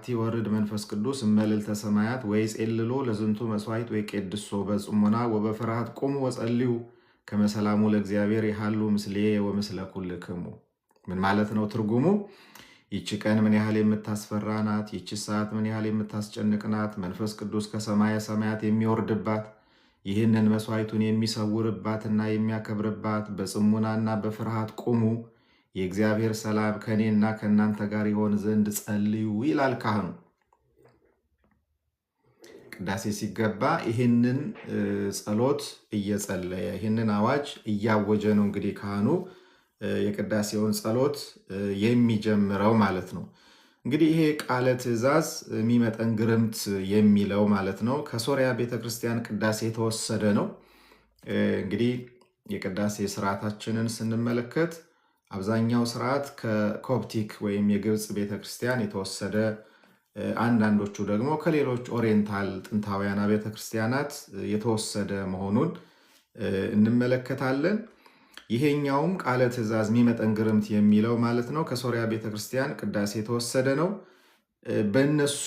ዋቲ ወርድ መንፈስ ቅዱስ እመልዕልተ ሰማያት ወይጼልሎ ለዝንቱ መስዋዕት ወይቄድሶ በጽሞና ወበፍርሃት ቁሙ ወጸልዩ ከመሰላሙ ለእግዚአብሔር ይሃሉ ምስሌ ወምስለ ኩልክሙ። ምን ማለት ነው ትርጉሙ? ይቺ ቀን ምን ያህል የምታስፈራ ናት! ይቺ ሰዓት ምን ያህል የምታስጨንቅ ናት! መንፈስ ቅዱስ ከሰማየ ሰማያት የሚወርድባት ይህንን መስዋዕቱን የሚሰውርባትና የሚያከብርባት በጽሙናና በፍርሃት ቁሙ፣ የእግዚአብሔር ሰላም ከኔና ከእናንተ ጋር ይሆን ዘንድ ጸልዩ ይላል ካህኑ። ቅዳሴ ሲገባ ይህንን ጸሎት እየጸለየ ይህንን አዋጅ እያወጀ ነው እንግዲህ ካህኑ የቅዳሴውን ጸሎት የሚጀምረው ማለት ነው። እንግዲህ ይሄ ቃለ ትእዛዝ የሚመጠን ግርምት የሚለው ማለት ነው ከሶሪያ ቤተክርስቲያን ቅዳሴ የተወሰደ ነው። እንግዲህ የቅዳሴ ስርዓታችንን ስንመለከት አብዛኛው ስርዓት ከኮፕቲክ ወይም የግብፅ ቤተክርስቲያን የተወሰደ፣ አንዳንዶቹ ደግሞ ከሌሎች ኦሪየንታል ጥንታውያን ቤተክርስቲያናት የተወሰደ መሆኑን እንመለከታለን። ይሄኛውም ቃለ ትእዛዝ የሚመጠን ግርምት የሚለው ማለት ነው ከሶሪያ ቤተክርስቲያን ቅዳሴ የተወሰደ ነው። በእነሱ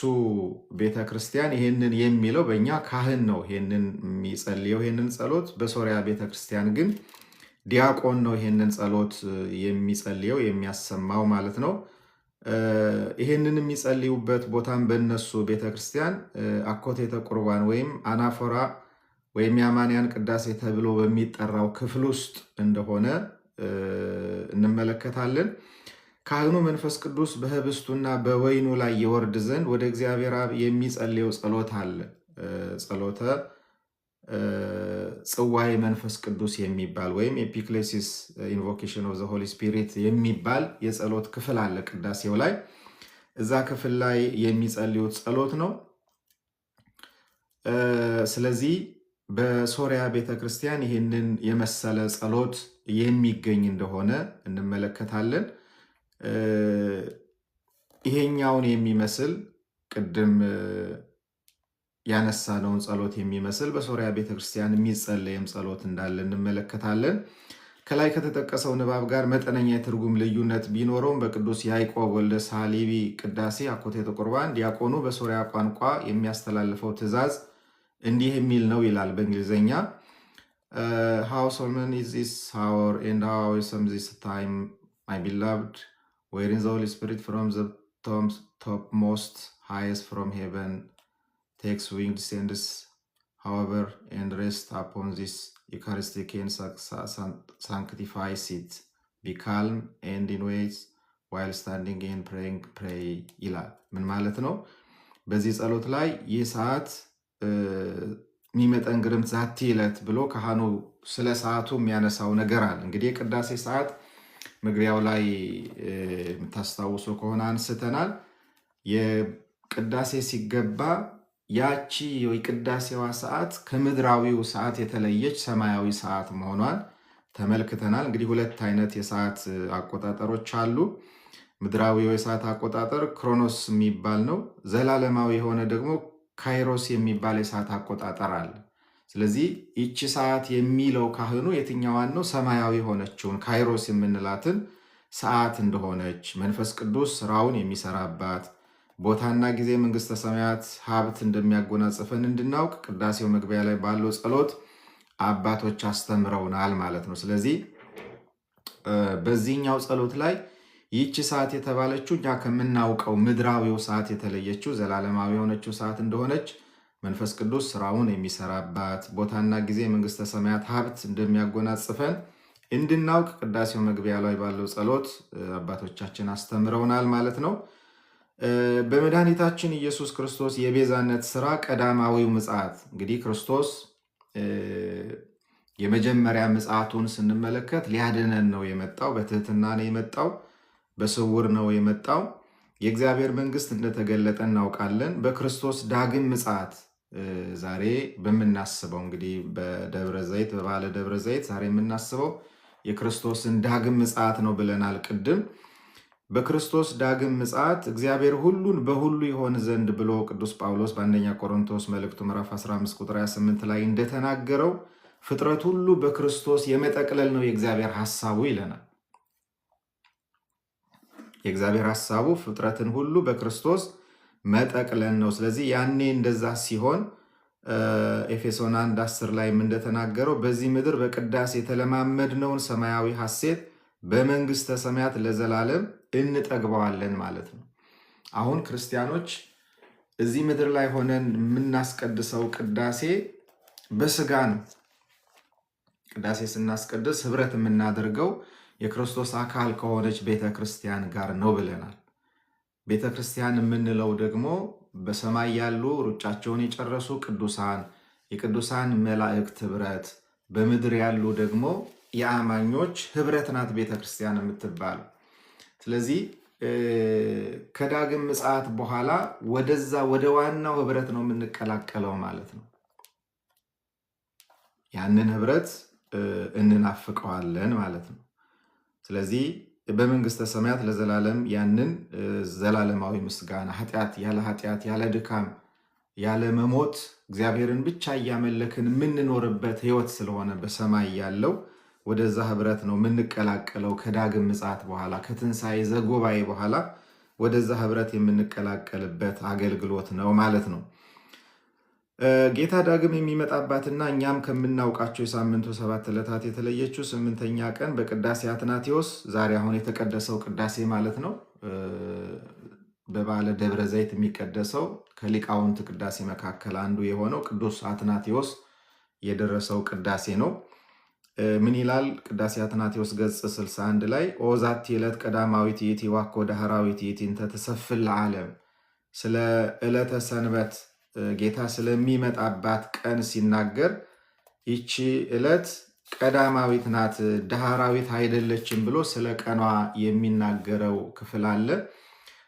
ቤተክርስቲያን ይሄንን የሚለው በእኛ ካህን ነው ይሄንን የሚጸልየው ይሄንን ጸሎት። በሶሪያ ቤተክርስቲያን ግን ዲያቆን ነው ይሄንን ጸሎት የሚጸልየው የሚያሰማው ማለት ነው። ይሄንን የሚጸልዩበት ቦታም በእነሱ ቤተክርስቲያን አኮቴተ ቁርባን ወይም አናፎራ ወይም የአማንያን ቅዳሴ ተብሎ በሚጠራው ክፍል ውስጥ እንደሆነ እንመለከታለን። ካህኑ መንፈስ ቅዱስ በህብስቱና በወይኑ ላይ የወርድ ዘንድ ወደ እግዚአብሔር አብ የሚጸልየው ጸሎት አለ። ጸሎተ ጽዋይ መንፈስ ቅዱስ የሚባል ወይም ኤፒክሌሲስ ኢንቮኬሽን ኦፍ ዘ ሆሊ ስፒሪት የሚባል የጸሎት ክፍል አለ ቅዳሴው ላይ። እዛ ክፍል ላይ የሚጸልዩት ጸሎት ነው። ስለዚህ በሶሪያ ቤተክርስቲያን ይህንን የመሰለ ጸሎት የሚገኝ እንደሆነ እንመለከታለን። ይሄኛውን የሚመስል ቅድም ያነሳነውን ጸሎት የሚመስል በሶሪያ ቤተክርስቲያን የሚጸለይም ጸሎት እንዳለ እንመለከታለን። ከላይ ከተጠቀሰው ንባብ ጋር መጠነኛ የትርጉም ልዩነት ቢኖረውም በቅዱስ ያዕቆብ ወልደ ሳሊቢ ቅዳሴ አኮቴተ ቁርባን ዲያቆኑ በሶሪያ ቋንቋ የሚያስተላልፈው ትእዛዝ እንዲህ የሚል ነው ይላል በእንግሊዝኛ። How solemn is this hour and how awesome this time, my beloved, wherein the Holy Spirit from the topmost highest from heaven takes wing, descends, however, and rests upon this Eucharistic and sanctifies it. Be calm and in ways while standing and praying, pray ይላል። ምን ማለት ነው? በዚህ ጸሎት ላይ ይህ ሰዓት የሚመጠን ግርምት ዛቲ ዕለት ብሎ ካህኑ ስለ ሰዓቱ የሚያነሳው ነገር አለ። እንግዲህ የቅዳሴ ሰዓት መግቢያው ላይ የምታስታውሱ ከሆነ አንስተናል። የቅዳሴ ሲገባ ያቺ የቅዳሴዋ ሰዓት ከምድራዊው ሰዓት የተለየች ሰማያዊ ሰዓት መሆኗን ተመልክተናል። እንግዲህ ሁለት አይነት የሰዓት አቆጣጠሮች አሉ። ምድራዊው የሰዓት አቆጣጠር ክሮኖስ የሚባል ነው። ዘላለማዊ የሆነ ደግሞ ካይሮስ የሚባል የሰዓት አቆጣጠር አለ። ስለዚህ ይቺ ሰዓት የሚለው ካህኑ የትኛዋን ነው? ሰማያዊ የሆነችውን ካይሮስ የምንላትን ሰዓት እንደሆነች መንፈስ ቅዱስ ስራውን የሚሰራባት ቦታና ጊዜ መንግስተ ሰማያት ሀብት እንደሚያጎናጽፈን እንድናውቅ ቅዳሴው መግቢያ ላይ ባለው ጸሎት አባቶች አስተምረውናል ማለት ነው። ስለዚህ በዚህኛው ጸሎት ላይ ይህች ሰዓት የተባለችው እኛ ከምናውቀው ምድራዊው ሰዓት የተለየችው ዘላለማዊ የሆነችው ሰዓት እንደሆነች መንፈስ ቅዱስ ስራውን የሚሰራባት ቦታና ጊዜ መንግስተ ሰማያት ሀብት እንደሚያጎናጽፈን እንድናውቅ ቅዳሴው መግቢያ ላይ ባለው ጸሎት አባቶቻችን አስተምረውናል ማለት ነው። በመድኃኒታችን ኢየሱስ ክርስቶስ የቤዛነት ስራ ቀዳማዊው ምጽአት እንግዲህ ክርስቶስ የመጀመሪያ ምጽአቱን ስንመለከት ሊያድነን ነው የመጣው። በትህትና ነው የመጣው። በስውር ነው የመጣው። የእግዚአብሔር መንግስት እንደተገለጠ እናውቃለን። በክርስቶስ ዳግም ምጽአት ዛሬ በምናስበው እንግዲህ በደብረ ዘይት በባለ ደብረ ዘይት ዛሬ የምናስበው የክርስቶስን ዳግም ምጽአት ነው ብለናል ቅድም። በክርስቶስ ዳግም ምጽአት እግዚአብሔር ሁሉን በሁሉ ይሆን ዘንድ ብሎ ቅዱስ ጳውሎስ በአንደኛ ቆሮንቶስ መልእክቱ ምዕራፍ 15 ቁጥር 28 ላይ እንደተናገረው ፍጥረት ሁሉ በክርስቶስ የመጠቅለል ነው የእግዚአብሔር ሐሳቡ ይለናል። የእግዚአብሔር ሐሳቡ ፍጥረትን ሁሉ በክርስቶስ መጠቅለን ነው። ስለዚህ ያኔ እንደዛ ሲሆን ኤፌሶን 1:10 ላይ እንደተናገረው በዚህ ምድር በቅዳሴ የተለማመድነውን ሰማያዊ ሐሴት በመንግስተ ሰማያት ለዘላለም እንጠግበዋለን ማለት ነው። አሁን ክርስቲያኖች እዚህ ምድር ላይ ሆነን የምናስቀድሰው ቅዳሴ በስጋ ነው። ቅዳሴ ስናስቀድስ ህብረት የምናደርገው የክርስቶስ አካል ከሆነች ቤተክርስቲያን ጋር ነው ብለናል። ቤተክርስቲያን የምንለው ደግሞ በሰማይ ያሉ ሩጫቸውን የጨረሱ ቅዱሳን፣ የቅዱሳን መላእክት ህብረት፣ በምድር ያሉ ደግሞ የአማኞች ህብረት ናት ቤተክርስቲያን የምትባል። ስለዚህ ከዳግም ምጽአት በኋላ ወደዛ ወደ ዋናው ህብረት ነው የምንቀላቀለው ማለት ነው። ያንን ህብረት እንናፍቀዋለን ማለት ነው። ስለዚህ በመንግስተ ሰማያት ለዘላለም ያንን ዘላለማዊ ምስጋና ኃጢአት ያለ ድካም ያለ መሞት እግዚአብሔርን ብቻ እያመለክን የምንኖርበት ህይወት ስለሆነ በሰማይ ያለው ወደዛ ህብረት ነው የምንቀላቀለው። ከዳግም ምጽአት በኋላ ከትንሣኤ ዘጉባኤ በኋላ ወደዛ ህብረት የምንቀላቀልበት አገልግሎት ነው ማለት ነው። ጌታ ዳግም የሚመጣባትና እኛም ከምናውቃቸው የሳምንቱ 7 ዕለታት የተለየችው 8ኛ ቀን በቅዳሴ አትናቴዎስ፣ ዛሬ አሁን የተቀደሰው ቅዳሴ ማለት ነው። በበዓለ ደብረ ዘይት የሚቀደሰው ከሊቃውንት ቅዳሴ መካከል አንዱ የሆነው ቅዱስ አትናቴዎስ የደረሰው ቅዳሴ ነው። ምን ይላል? ቅዳሴ አትናቴዎስ ገጽ 61 ላይ ኦዛቲ ዕለት ቀዳማዊት ይእቲ ዋኮ ዳህራዊት ይእቲ እንተ ትሰፍል ለዓለም። ስለ ዕለተ ሰንበት ጌታ ስለሚመጣባት ቀን ሲናገር ይቺ ዕለት ቀዳማዊት ናት ዳህራዊት አይደለችም ብሎ ስለ ቀኗ የሚናገረው ክፍል አለ።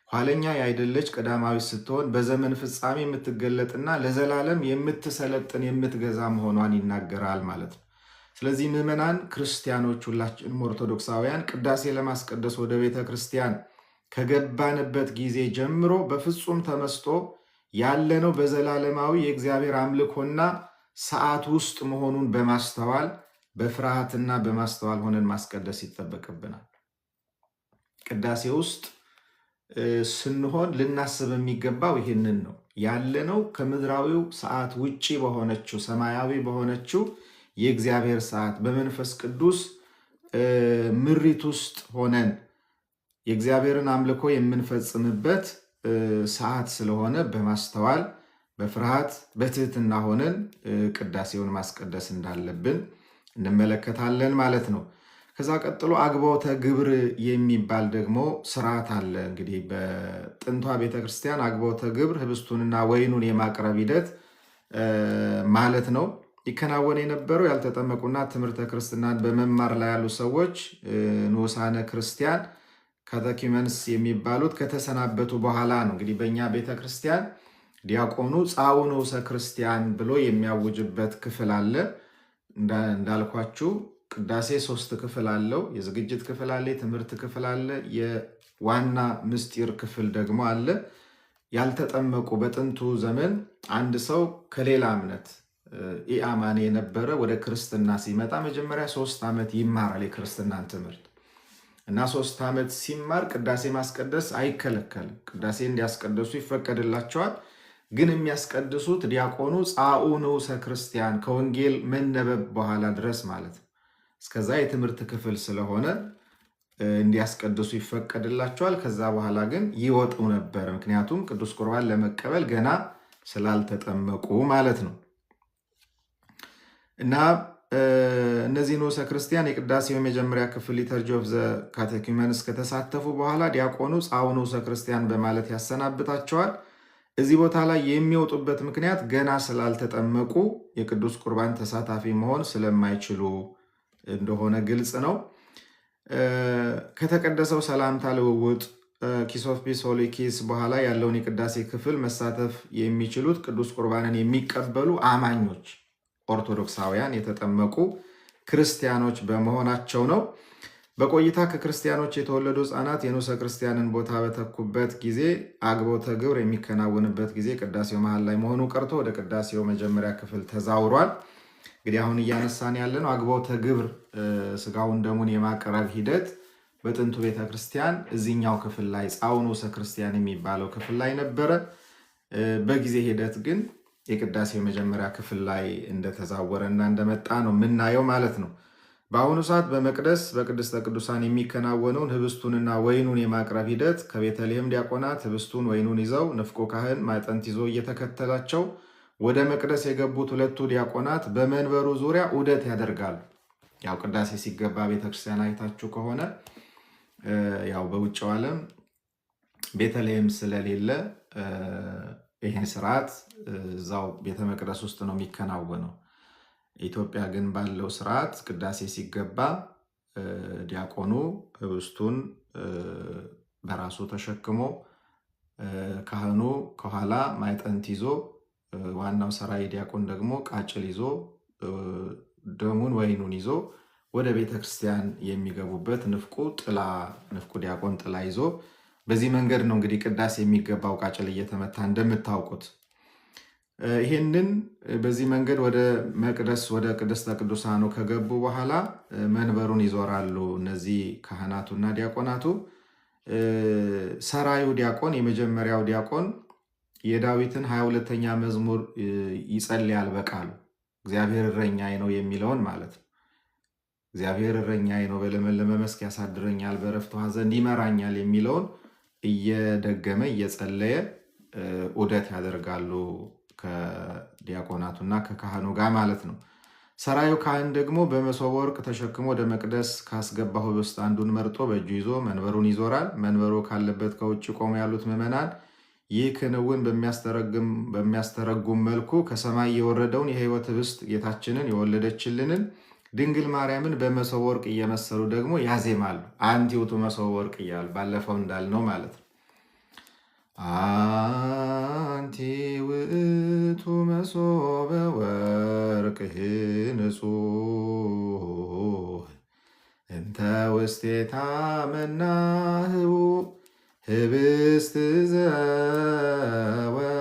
ኋለኛ ያይደለች ቀዳማዊት ስትሆን በዘመን ፍጻሜ የምትገለጥና ለዘላለም የምትሰለጥን የምትገዛ መሆኗን ይናገራል ማለት ነው። ስለዚህ ምዕመናን ክርስቲያኖች ሁላችንም ኦርቶዶክሳውያን ቅዳሴ ለማስቀደስ ወደ ቤተ ክርስቲያን ከገባንበት ጊዜ ጀምሮ በፍጹም ተመስጦ ያለነው በዘላለማዊ የእግዚአብሔር አምልኮና ሰዓት ውስጥ መሆኑን በማስተዋል በፍርሃትና በማስተዋል ሆነን ማስቀደስ ይጠበቅብናል። ቅዳሴ ውስጥ ስንሆን ልናስብ የሚገባው ይህንን ነው። ያለነው ከምድራዊው ሰዓት ውጪ በሆነችው ሰማያዊ በሆነችው የእግዚአብሔር ሰዓት በመንፈስ ቅዱስ ምሪት ውስጥ ሆነን የእግዚአብሔርን አምልኮ የምንፈጽምበት ሰዓት ስለሆነ በማስተዋል በፍርሃት በትህትና ሆነን ቅዳሴውን ማስቀደስ እንዳለብን እንመለከታለን ማለት ነው። ከዛ ቀጥሎ አግቦተ ግብር የሚባል ደግሞ ስርዓት አለ። እንግዲህ በጥንቷ ቤተክርስቲያን አግቦተ ግብር ህብስቱንና ወይኑን የማቅረብ ሂደት ማለት ነው። ይከናወን የነበረው ያልተጠመቁና ትምህርተ ክርስትናን በመማር ላይ ያሉ ሰዎች ንዑሳነ ክርስቲያን ካቴኪመንስ የሚባሉት ከተሰናበቱ በኋላ ነው። እንግዲህ በእኛ ቤተክርስቲያን ዲያቆኑ ጻኡ ንዑሰ ክርስቲያን ብሎ የሚያውጅበት ክፍል አለ። እንዳልኳችሁ ቅዳሴ 3 ክፍል አለው። የዝግጅት ክፍል አለ፣ የትምህርት ክፍል አለ፣ የዋና ምስጢር ክፍል ደግሞ አለ። ያልተጠመቁ በጥንቱ ዘመን አንድ ሰው ከሌላ እምነት ኢአማኒ የነበረ ወደ ክርስትና ሲመጣ መጀመሪያ 3 ዓመት ይማራል የክርስትናን ትምህርት እና 3 ዓመት ሲማር ቅዳሴ ማስቀደስ አይከለከልም። ቅዳሴ እንዲያስቀድሱ ይፈቀድላቸዋል። ግን የሚያስቀድሱት ዲያቆኑ ጻኡ ንዑሰ ክርስቲያን ከወንጌል መነበብ በኋላ ድረስ ማለት ነው። እስከዛ የትምህርት ክፍል ስለሆነ እንዲያስቀድሱ ይፈቀድላቸዋል። ከዛ በኋላ ግን ይወጡ ነበር። ምክንያቱም ቅዱስ ቁርባን ለመቀበል ገና ስላልተጠመቁ ማለት ነው። እና እነዚህ ንዑሰ ክርስቲያን የቅዳሴው የመጀመሪያ ክፍል ሊተርጂ ኦፍ ዘ ካቴኪመንስ ከተሳተፉ በኋላ ዲያቆኑ ጻኡ ንዑሰ ክርስቲያን በማለት ያሰናብታቸዋል። እዚህ ቦታ ላይ የሚወጡበት ምክንያት ገና ስላልተጠመቁ የቅዱስ ቁርባን ተሳታፊ መሆን ስለማይችሉ እንደሆነ ግልጽ ነው። ከተቀደሰው ሰላምታ ልውውጥ ኪስ ኦፍ ፒስ ሆሊ ኪስ በኋላ ያለውን የቅዳሴ ክፍል መሳተፍ የሚችሉት ቅዱስ ቁርባንን የሚቀበሉ አማኞች ኦርቶዶክሳውያን የተጠመቁ ክርስቲያኖች በመሆናቸው ነው። በቆይታ ከክርስቲያኖች የተወለዱ ሕፃናት የንዑሰ ክርስቲያንን ቦታ በተኩበት ጊዜ አግቦተ ግብር የሚከናወንበት ጊዜ ቅዳሴው መሃል ላይ መሆኑ ቀርቶ ወደ ቅዳሴው መጀመሪያ ክፍል ተዛውሯል። እንግዲህ አሁን እያነሳን ያለነው አግቦተ ግብር ስጋውን ደሙን የማቅረብ ሂደት በጥንቱ ቤተክርስቲያን እዚህኛው ክፍል ላይ ጻኡ ንዑሰ ክርስቲያን የሚባለው ክፍል ላይ ነበረ። በጊዜ ሂደት ግን የቅዳሴው መጀመሪያ ክፍል ላይ እንደተዛወረና እንደመጣ ነው የምናየው ማለት ነው። በአሁኑ ሰዓት በመቅደስ በቅድስተ ቅዱሳን የሚከናወነውን ህብስቱንና ወይኑን የማቅረብ ሂደት ከቤተልሔም ዲያቆናት ህብስቱን ወይኑን ይዘው ንፍቁ ካህን ማዕጠንት ይዞ እየተከተላቸው ወደ መቅደስ የገቡት ሁለቱ ዲያቆናት በመንበሩ ዙሪያ ዑደት ያደርጋሉ። ያው ቅዳሴ ሲገባ ቤተክርስቲያን አይታችሁ ከሆነ ያው በውጭው ዓለም ቤተልሔም ስለሌለ ይህን ስርዓት እዛው ቤተ መቅደስ ውስጥ ነው የሚከናወነው። ኢትዮጵያ ግን ባለው ስርዓት ቅዳሴ ሲገባ ዲያቆኑ ህብስቱን በራሱ ተሸክሞ ካህኑ ከኋላ ማዕጠንት ይዞ ዋናው ሰራይ ዲያቆን ደግሞ ቃጭል ይዞ ደሙን ወይኑን ይዞ ወደ ቤተክርስቲያን የሚገቡበት ንፍቁ ዲያቆን ጥላ ይዞ በዚህ መንገድ ነው እንግዲህ ቅዳሴ የሚገባው ቃጭል እየተመታ እንደምታውቁት። ይህንን በዚህ መንገድ ወደ መቅደስ ወደ ቅድስተ ቅዱሳኑ ከገቡ በኋላ መንበሩን ይዞራሉ እነዚህ ካህናቱና ዲያቆናቱ። ሰራዩ ዲያቆን የመጀመሪያው ዲያቆን የዳዊትን 22ኛ መዝሙር ይጸልያል በቃሉ እግዚአብሔር እረኛዬ ነው የሚለውን ማለት ነው። እግዚአብሔር እረኛዬ ነው፣ በለመለመ መስክ ያሳድረኛል፣ በዕረፍት ውኃ ዘንድ ይመራኛል የሚለውን እየደገመ እየጸለየ ዑደት ያደርጋሉ ከዲያቆናቱና ከካህኑ ጋር ማለት ነው። ሰራዩ ካህን ደግሞ በመሶበ ወርቅ ተሸክሞ ወደ መቅደስ ካስገባው ህብስት አንዱን መርጦ በእጁ ይዞ መንበሩን ይዞራል። መንበሩ ካለበት ከውጭ ቆሞ ያሉት ምዕመናን ይህ ክንውን በሚያስተረጉም መልኩ ከሰማይ የወረደውን የሕይወት ህብስት ጌታችንን የወለደችልንን ድንግል ማርያምን በመሶበ ወርቅ እየመሰሉ ደግሞ ያዜማሉ። አንቲ ውእቱ መሶበ ወርቅ እያሉ ባለፈው እንዳልነው ማለት ነው። አንቲ ውእቱ መሶበ ወርቅ ንጹሕ እንተ ውስቴታ መናህው ህብስት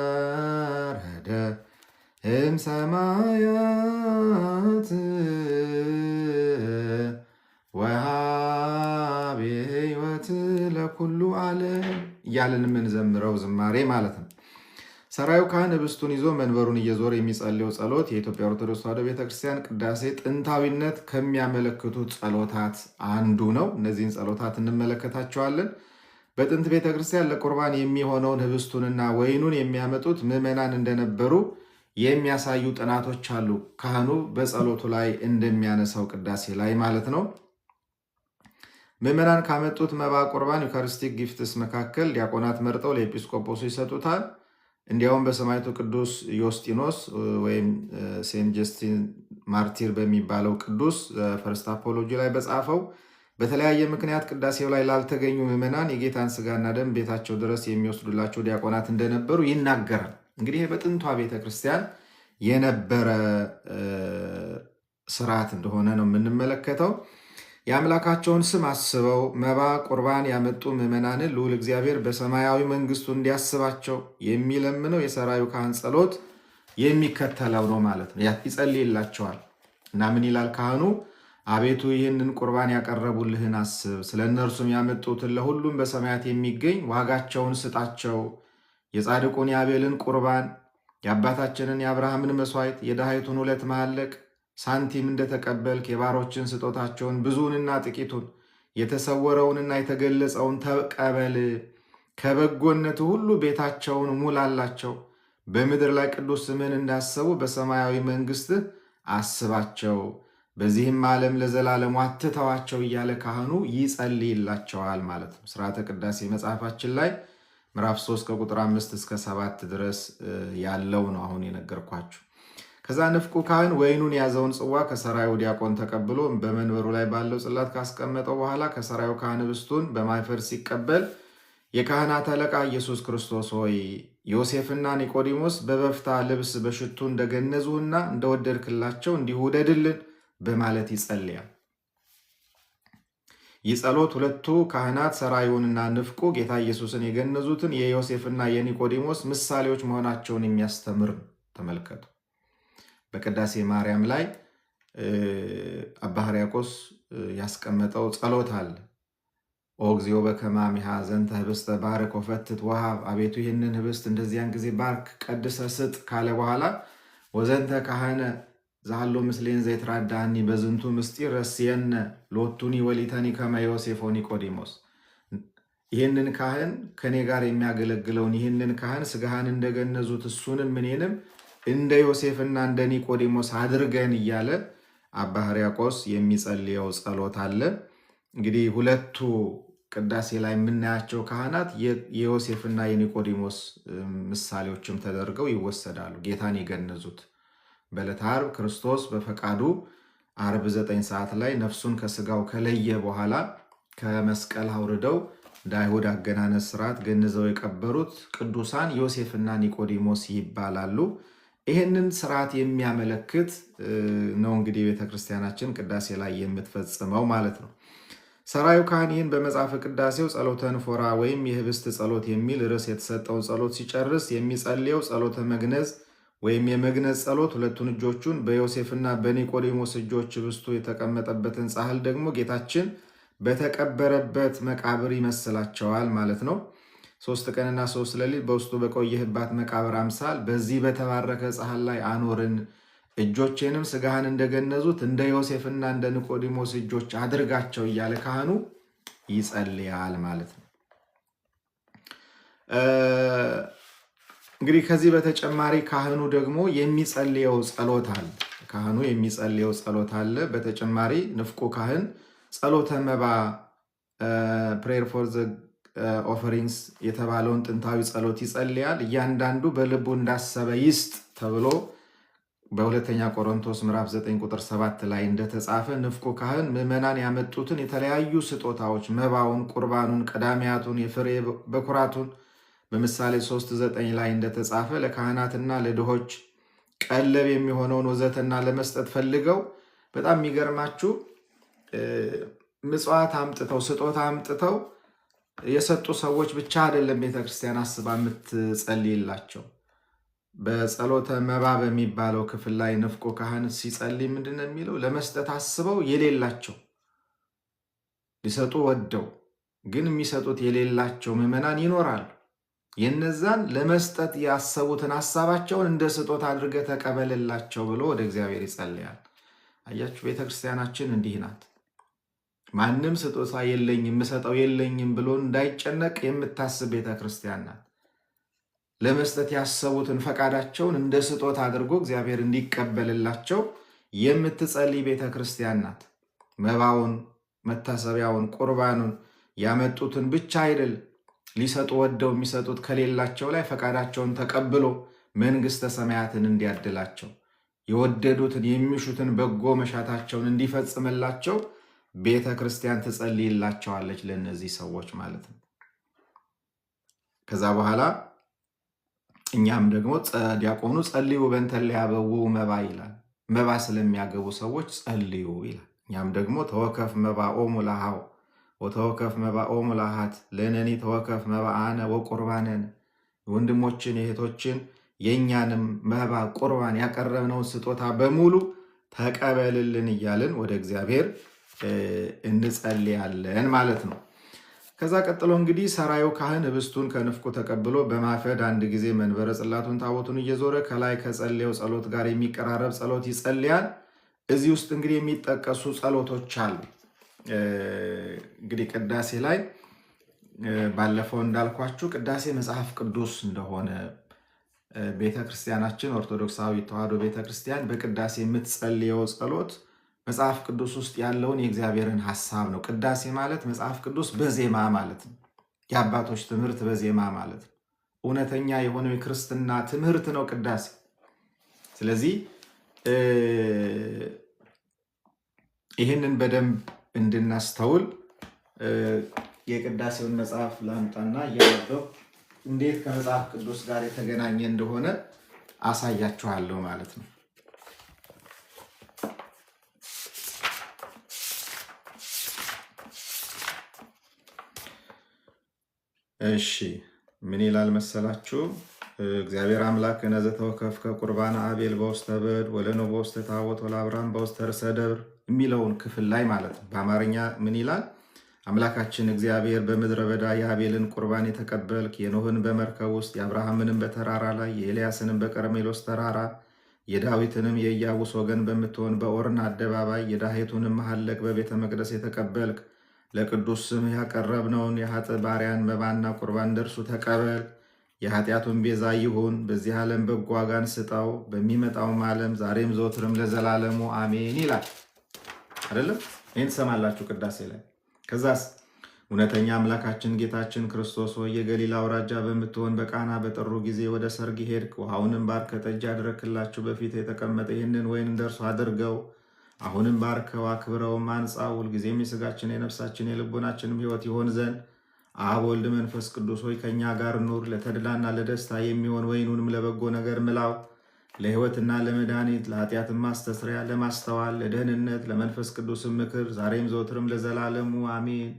ዘወረደ እምሰማያት ወሀቤ ሕይወት ለኩሉ ዓለም እያልን የምንዘምረው ዝማሬ ማለት ነው። ሰራዩ ካህን ህብስቱን ይዞ መንበሩን እየዞረ የሚጸልየው ጸሎት የኢትዮጵያ ኦርቶዶክስ ተዋሕዶ ቤተክርስቲያን ቅዳሴ ጥንታዊነት ከሚያመለክቱት ጸሎታት አንዱ ነው። እነዚህን ጸሎታት እንመለከታቸዋለን። በጥንት ቤተክርስቲያን ለቁርባን የሚሆነውን ህብስቱንና ወይኑን የሚያመጡት ምዕመናን እንደነበሩ የሚያሳዩ ጥናቶች አሉ። ካህኑ በጸሎቱ ላይ እንደሚያነሳው ቅዳሴ ላይ ማለት ነው። ምዕመናን ካመጡት መባ ቁርባን ዩካሪስቲክ ጊፍትስ መካከል ዲያቆናት መርጠው ለኤጲስቆጶሱ ይሰጡታል። እንዲያውም በሰማዕቱ ቅዱስ ዮስጢኖስ ወይም ሴንት ጀስቲን ማርቲር በሚባለው ቅዱስ ፈርስት አፖሎጂ ላይ በጻፈው በተለያየ ምክንያት ቅዳሴው ላይ ላልተገኙ ምዕመናን የጌታን ስጋና ደም ቤታቸው ድረስ የሚወስዱላቸው ዲያቆናት እንደነበሩ ይናገራል። እንግዲህ በጥንቷ ቤተክርስቲያን የነበረ ስርዓት እንደሆነ ነው የምንመለከተው። የአምላካቸውን ስም አስበው መባ ቁርባን ያመጡ ምዕመናንን ልዑል እግዚአብሔር በሰማያዊ መንግስቱ እንዲያስባቸው የሚለምነው የሰራዩ ካህን ጸሎት የሚከተለው ነው ማለት ነው። ይጸልይላቸዋል እና ምን ይላል ካህኑ? አቤቱ ይህንን ቁርባን ያቀረቡልህን አስብ፣ ስለ እነርሱም ያመጡትን ለሁሉም በሰማያት የሚገኝ ዋጋቸውን ስጣቸው። የጻድቁን የአቤልን ቁርባን፣ የአባታችንን የአብርሃምን መስዋዕት፣ የድሃይቱን 2 መሐለቅ ሳንቲም እንደተቀበልክ የባሮችን ስጦታቸውን ብዙውንና ጥቂቱን የተሰወረውንና የተገለጸውን ተቀበል። ከበጎነቱ ሁሉ ቤታቸውን ሙላላቸው። በምድር ላይ ቅዱስ ስምህን እንዳሰቡ በሰማያዊ መንግስትህ አስባቸው። በዚህም ዓለም ለዘላለሙ አትተዋቸው እያለ ካህኑ ይጸልይላቸዋል ማለት ነው። ስርዓተ ቅዳሴ መጽሐፋችን ላይ ምዕራፍ 3 ከቁጥር 5 እስከ 7 ድረስ ያለው ነው አሁን የነገርኳችሁ። ከዛ ንፍቁ ካህን ወይኑን የያዘውን ጽዋ ከሰራዩ ዲያቆን ተቀብሎ በመንበሩ ላይ ባለው ጽላት ካስቀመጠው በኋላ ከሰራዩ ካህን ህብስቱን በማይፈር ሲቀበል የካህናት አለቃ ኢየሱስ ክርስቶስ ሆይ ዮሴፍና ኒቆዲሞስ በበፍታ ልብስ በሽቱ እንደገነዙህና እንደወደድክላቸው እንዲሁ ውደድልን በማለት ይጸልያል። ይህ ጸሎት ሁለቱ ካህናት ሰራዩንና ንፍቁ ጌታ ኢየሱስን የገነዙትን የዮሴፍና የኒቆዲሞስ ምሳሌዎች መሆናቸውን የሚያስተምር ተመልከቱ። በቅዳሴ ማርያም ላይ አባ ሕርያቆስ ያስቀመጠው ጸሎት አለ። ኦግዚኦ በከማሚሃ ዘንተ ህብስተ ባርክ ወፈትት ወሃብ፣ አቤቱ ይህንን ህብስት እንደዚያን ጊዜ ባርክ ቀድሰ ስጥ ካለ በኋላ ወዘንተ ካህነ ዛሃሎ ምስሌን ዘይትራዳኒ በዝንቱ ምስጢር ረስየነ ሎቱኒ ወሊተኒ ከመ ዮሴፍ ወኒቆዲሞስ፣ ይህንን ካህን ከኔ ጋር የሚያገለግለውን ይህንን ካህን ስጋህን እንደገነዙት እሱንም እኔንም እንደ ዮሴፍና እንደ ኒቆዲሞስ አድርገን እያለ አባ ሕርያቆስ የሚጸልየው ጸሎት አለ። እንግዲህ ሁለቱ ቅዳሴ ላይ የምናያቸው ካህናት የዮሴፍና የኒቆዲሞስ ምሳሌዎችም ተደርገው ይወሰዳሉ። ጌታን የገነዙት በዕለተ ዓርብ ክርስቶስ በፈቃዱ ዓርብ 9 ሰዓት ላይ ነፍሱን ከስጋው ከለየ በኋላ ከመስቀል አውርደው እንደ አይሁድ አገናነዝ ስርዓት ገንዘው የቀበሩት ቅዱሳን ዮሴፍና ኒቆዲሞስ ይባላሉ። ይህንን ስርዓት የሚያመለክት ነው እንግዲህ ቤተክርስቲያናችን ቅዳሴ ላይ የምትፈጽመው ማለት ነው። ሰራዩ ካህን ይህን በመጽሐፈ ቅዳሴው ጸሎተ ንፎራ ወይም የህብስት ጸሎት የሚል ርዕስ የተሰጠውን ጸሎት ሲጨርስ የሚጸልየው ጸሎተ መግነዝ ወይም የመግነዝ ጸሎት ሁለቱን እጆቹን በዮሴፍና በኒቆዲሞስ እጆች ህብስቱ የተቀመጠበትን ጻሕል ደግሞ ጌታችን በተቀበረበት መቃብር ይመስላቸዋል ማለት ነው። 3 ቀንና 3 ሌሊት በውስጡ በቆየህባት መቃብር አምሳል በዚህ በተባረከ ጻሕል ላይ አኖርን፣ እጆቼንም ስጋህን እንደገነዙት እንደ ዮሴፍና እንደ ኒቆዲሞስ እጆች አድርጋቸው እያለ ካህኑ ይጸልያል ማለት ነው። እንግዲህ ከዚህ በተጨማሪ ካህኑ ደግሞ የሚጸልየው ጸሎት አለ። በተጨማሪ ንፍቁ ካህን ጸሎተ መባ ፕሬየር ፎር ዘ ኦፈሪንግስ የተባለውን ጥንታዊ ጸሎት ይጸልያል። እያንዳንዱ በልቡ እንዳሰበ ይስጥ ተብሎ በሁለተኛ ቆሮንቶስ ምዕራፍ 9 ቁጥር 7 ላይ እንደተጻፈ ንፍቁ ካህን ምዕመናን ያመጡትን የተለያዩ ስጦታዎች መባውን፣ ቁርባኑን፣ ቀዳሚያቱን፣ የፍሬ በኩራቱን በምሳሌ 3:9 ላይ እንደተጻፈ ለካህናትና ለድሆች ቀለብ የሚሆነውን ወዘተና ለመስጠት ፈልገው በጣም የሚገርማችሁ ምጽዋት አምጥተው ስጦታ አምጥተው የሰጡ ሰዎች ብቻ አይደለም ቤተክርስቲያን አስባ የምትጸልይላቸው። በጸሎተ መባ በሚባለው ክፍል ላይ ንፍቁ ካህን ሲጸልይ ምንድነው የሚለው? ለመስጠት አስበው የሌላቸው ሊሰጡ ወደው ግን የሚሰጡት የሌላቸው ምዕመናን ይኖራሉ። የነዛን ለመስጠት ያሰቡትን ሐሳባቸውን እንደ ስጦታ አድርገህ ተቀበልላቸው ብሎ ወደ እግዚአብሔር ይጸልያል። አያችሁ፣ ቤተክርስቲያናችን እንዲህ ናት። ማንም ስጦታ የለኝም የምሰጠው የለኝም ብሎ እንዳይጨነቅ የምታስብ ቤተክርስቲያን ናት። ለመስጠት ያሰቡትን ፈቃዳቸውን እንደ ስጦታ አድርጎ እግዚአብሔር እንዲቀበልላቸው የምትጸልይ ቤተክርስቲያን ናት። መባውን፣ መታሰቢያውን፣ ቁርባኑን ያመጡትን ብቻ አይደል ሊሰጡ ወደው የሚሰጡት ከሌላቸው ላይ ፈቃዳቸውን ተቀብሎ መንግሥተ ሰማያትን እንዲያድላቸው የወደዱትን የሚሹትን በጎ መሻታቸውን እንዲፈጽምላቸው ቤተ ክርስቲያን ትጸልይላቸዋለች ለእነዚህ ሰዎች ማለት ነው። ከዛ በኋላ እኛም ደግሞ ዲያቆኑ ጸልዩ በእንተ እለያበው መባ ይላል። መባ ስለሚያገቡ ሰዎች ጸልዩ ይላል። እኛም ደግሞ ተወከፍ መባኦሙ ለሃው ወተወከፍ መባኦሙ ለሃት ለነኒ ተወከፍ መባአነ ወቁርባነን፣ ወንድሞችን የእህቶችን የእኛንም መባ ቁርባን ያቀረብነውን ስጦታ በሙሉ ተቀበልልን እያልን ወደ እግዚአብሔር እንጸልያለን ማለት ነው። ከዛ ቀጥሎ እንግዲህ ሰራዩ ካህን ህብስቱን ከንፍቁ ተቀብሎ በማፈድ አንድ ጊዜ መንበረ ጽላቱን ታቦቱን እየዞረ ከላይ ከጸለየው ጸሎት ጋር የሚቀራረብ ጸሎት ይጸልያል። እዚህ ውስጥ እንግዲህ የሚጠቀሱ ጸሎቶች አሉ። እንግዲህ ቅዳሴ ላይ ባለፈው እንዳልኳችሁ ቅዳሴ መጽሐፍ ቅዱስ እንደሆነ ቤተክርስቲያናችን ኦርቶዶክሳዊ ተዋሕዶ ቤተክርስቲያን በቅዳሴ የምትጸልየው ጸሎት መጽሐፍ ቅዱስ ውስጥ ያለውን የእግዚአብሔርን ሐሳብ ነው። ቅዳሴ ማለት መጽሐፍ ቅዱስ በዜማ ማለት ነው። የአባቶች ትምህርት በዜማ ማለት ነው። እውነተኛ የሆነው የክርስትና ትምህርት ነው ቅዳሴ። ስለዚህ ይህንን በደንብ እንድናስተውል የቅዳሴውን መጽሐፍ ላምጣና እያነበብኩ እንዴት ከመጽሐፍ ቅዱስ ጋር የተገናኘ እንደሆነ አሳያችኋለሁ ማለት ነው። እሺ ምን ይላል መሰላችሁ? እግዚአብሔር አምላክ ነዘተወከፍከ ቁርባነ አቤል በውስተ በድ ወለኖ በውስተ ታቦት ወለአብርሃም በውስተ ርእሰ ደብር የሚለውን ክፍል ላይ ማለት ነው። በአማርኛ ምን ይላል? አምላካችን እግዚአብሔር በምድረ በዳ የአቤልን ቁርባን የተቀበልክ፣ የኖህን በመርከብ ውስጥ፣ የአብርሃምንም በተራራ ላይ፣ የኤልያስንም በቀርሜሎስ ተራራ፣ የዳዊትንም የኢያቡስ ወገን በምትሆን በኦርን አደባባይ፣ የዳሄቱንም መሐለቅ በቤተ መቅደስ የተቀበልክ፣ ለቅዱስ ስምህ ያቀረብነውን የኃጥእ ባሪያን መባና ቁርባን ደርሱ ተቀበል። የኃጢአቱን ቤዛ ይሁን። በዚህ ዓለም በጎ ዋጋን ስጠው፣ በሚመጣውም ዓለም ዛሬም ዘወትርም ለዘላለሙ አሜን ይላል። አይደለም? ይህን ትሰማላችሁ ቅዳሴ ላይ። ከዛስ እውነተኛ አምላካችን ጌታችን ክርስቶስ ሆይ የገሊላ አውራጃ በምትሆን በቃና በጠሩ ጊዜ ወደ ሰርግ ሄድክ። ውሃውንም ባርከ ጠጅ አድረክላችሁ። በፊት የተቀመጠ ይህንን ወይን እንደርሱ አድርገው። አሁንም ባርከው አክብረውም አንጻው። ሁልጊዜም የሥጋችን የነፍሳችን የልቦናችንም ሕይወት ይሆን ዘንድ አብ ወልድ መንፈስ ቅዱስ ሆይ ከእኛ ጋር ኑር። ለተድላና ለደስታ የሚሆን ወይኑንም ለበጎ ነገር ምላው። ለሕይወትና ለመድኃኒት፣ ለኃጢአትም ማስተስሪያ፣ ለማስተዋል፣ ለደህንነት፣ ለመንፈስ ቅዱስም ምክር ዛሬም ዘወትርም ለዘላለሙ አሜን።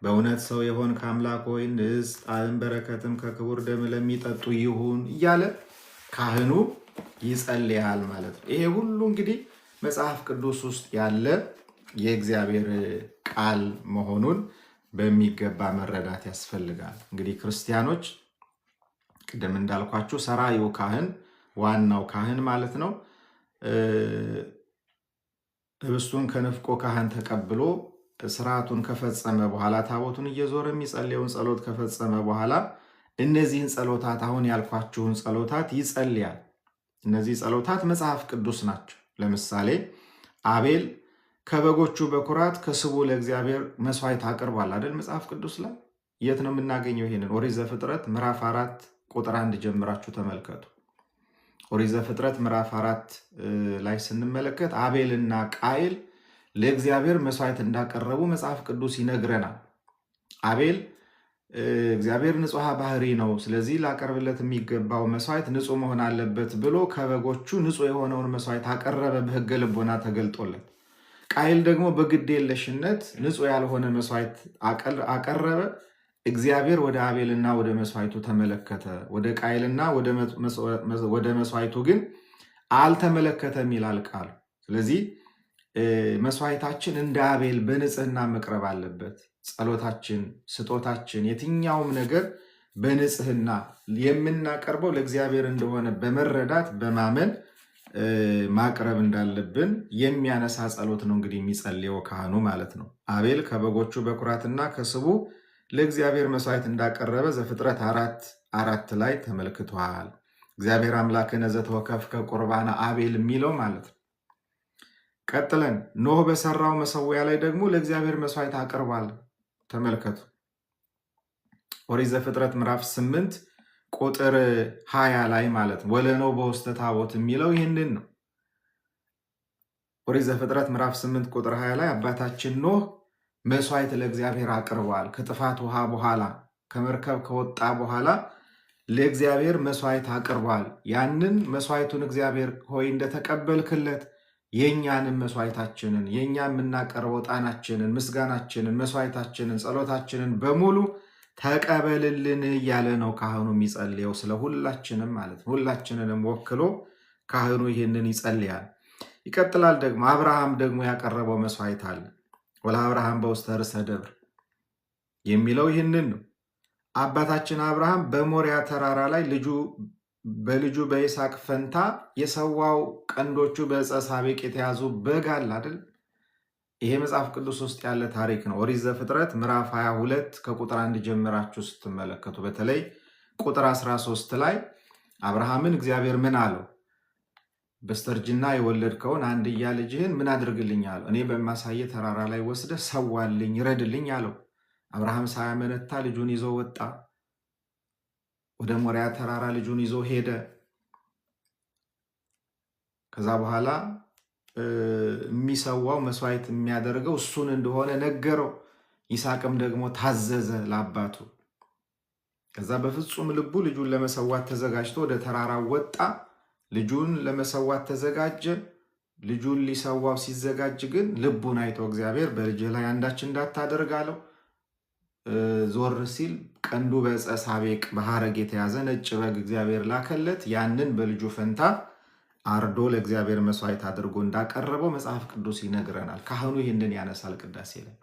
በእውነት ሰው የሆን ከአምላክ ሆይ ንስ ጣዕም በረከትም ከክቡር ደም ለሚጠጡ ይሁን እያለ ካህኑ ይጸልያል ማለት ነው። ይሄ ሁሉ እንግዲህ መጽሐፍ ቅዱስ ውስጥ ያለ የእግዚአብሔር ቃል መሆኑን በሚገባ መረዳት ያስፈልጋል። እንግዲህ ክርስቲያኖች ቅድም እንዳልኳችሁ ሰራዩ ካህን ዋናው ካህን ማለት ነው። ህብስቱን ከንፍቆ ካህን ተቀብሎ ስርዓቱን ከፈጸመ በኋላ ታቦቱን እየዞረ የሚጸልየውን ጸሎት ከፈጸመ በኋላ እነዚህን ጸሎታት አሁን ያልኳችሁን ጸሎታት ይጸልያል። እነዚህ ጸሎታት መጽሐፍ ቅዱስ ናቸው። ለምሳሌ አቤል ከበጎቹ በኩራት ከስቡ ለእግዚአብሔር መስዋዕት አቅርቧል አይደል? መጽሐፍ ቅዱስ ላይ የት ነው የምናገኘው? ይሄንን ኦሪት ዘፍጥረት ምዕራፍ 4 ቁጥር 1 ጀምራችሁ ተመልከቱ። ኦሪት ዘፍጥረት ምዕራፍ 4 ላይ ስንመለከት አቤልና ቃይል ለእግዚአብሔር መስዋዕት እንዳቀረቡ መጽሐፍ ቅዱስ ይነግረናል። አቤል እግዚአብሔር ንጹሐ ባህሪ ነው፣ ስለዚህ ላቀርብለት የሚገባው መስዋዕት ንጹሕ መሆን አለበት ብሎ ከበጎቹ ንጹሕ የሆነውን መስዋዕት አቀረበ፣ በሕገ ልቦና ተገልጦለት። ቃይል ደግሞ በግድ የለሽነት ንጹሕ ያልሆነ መስዋዕት አቀረበ። እግዚአብሔር ወደ አቤልና ወደ መስዋዕቱ ተመለከተ፣ ወደ ቃይልና ወደ መስዋዕቱ ግን አልተመለከተም ይላል ቃሉ። ስለዚህ መስዋዕታችን እንደ አቤል በንጽህና መቅረብ አለበት። ጸሎታችን፣ ስጦታችን፣ የትኛውም ነገር በንጽህና የምናቀርበው ለእግዚአብሔር እንደሆነ በመረዳት በማመን ማቅረብ እንዳለብን የሚያነሳ ጸሎት ነው እንግዲህ የሚጸልየው ካህኑ ማለት ነው። አቤል ከበጎቹ በኩራትና ከስቡ ለእግዚአብሔር መስዋዕት እንዳቀረበ ዘፍጥረት 4:4 ላይ ተመልክቷል። እግዚአብሔር አምላክነ ዘተወከፍከ ቁርባነ አቤል የሚለው ማለት ነው። ቀጥለን ኖህ በሰራው መሰዊያ ላይ ደግሞ ለእግዚአብሔር መስዋዕት አቅርቧል። ተመልከቱ። ኦሪት ዘፍጥረት ምዕራፍ 8 ቁጥር 20 ላይ ማለት ነው። ወለነው በውስተ ታቦት የሚለው ይህንን ነው። ኦሪት ዘፍጥረት ምዕራፍ 8 ቁጥር 20 ላይ አባታችን ኖህ መስዋዕት ለእግዚአብሔር አቅርቧል። ከጥፋት ውሃ በኋላ ከመርከብ ከወጣ በኋላ ለእግዚአብሔር መስዋዕት አቅርቧል። ያንን መስዋዕቱን እግዚአብሔር ሆይ እንደተቀበልክለት የእኛንም መስዋዕታችንን የእኛ የምናቀርበው ዕጣናችንን፣ ምስጋናችንን፣ መስዋዕታችንን፣ ጸሎታችንን በሙሉ ተቀበልልን እያለ ነው ካህኑ የሚጸልየው። ስለ ሁላችንም ማለት ነው። ሁላችንንም ወክሎ ካህኑ ይህንን ይጸልያል። ይቀጥላል ደግሞ አብርሃም ደግሞ ያቀረበው መስዋዕት አለ። ወለአብርሃም በውስተ ርእሰ ደብር የሚለው ይህንን ነው። አባታችን አብርሃም በሞሪያ ተራራ ላይ በልጁ በይስሐቅ ፈንታ የሰዋው ቀንዶቹ በዕፀ ሳቤቅ የተያዙ በግ አለ አይደል? ይሄ መጽሐፍ ቅዱስ ውስጥ ያለ ታሪክ ነው። ኦሪት ዘፍጥረት ምዕራፍ 22 ከቁጥር 1 ጀምራችሁ ስትመለከቱ በተለይ ቁጥር 13 ላይ አብርሃምን እግዚአብሔር ምን አለው? በስተርጅና የወለድከውን አንድያ ልጅህን ምን አድርግልኝ አለው? እኔ በማሳየ ተራራ ላይ ወስደህ ሰዋልኝ፣ ረድልኝ አለው። አብርሃም ሳያመነታ ልጁን ይዞ ወጣ። ወደ ሞሪያ ተራራ ልጁን ይዞ ሄደ። ከዛ በኋላ የሚሰዋው መስዋዕት የሚያደርገው እሱን እንደሆነ ነገረው። ይስሐቅም ደግሞ ታዘዘ ለአባቱ። ከዛ በፍጹም ልቡ ልጁን ለመሰዋት ተዘጋጅቶ ወደ ተራራ ወጣ። ልጁን ለመሰዋት ተዘጋጀ። ልጁን ሊሰዋው ሲዘጋጅ ግን ልቡን አይቶ እግዚአብሔር በልጅህ ላይ አንዳች እንዳታደርግ አለው። ዞር ሲል ቀንዱ በዕፀ ሳቤቅ በሐረግ የተያዘ ነጭ በግ እግዚአብሔር ላከለት። ያንን በልጁ ፈንታ አርዶ ለእግዚአብሔር መስዋዕት አድርጎ እንዳቀረበው መጽሐፍ ቅዱስ ይነግረናል። ካህኑ ይህንን ያነሳል ቅዳሴ ላይ።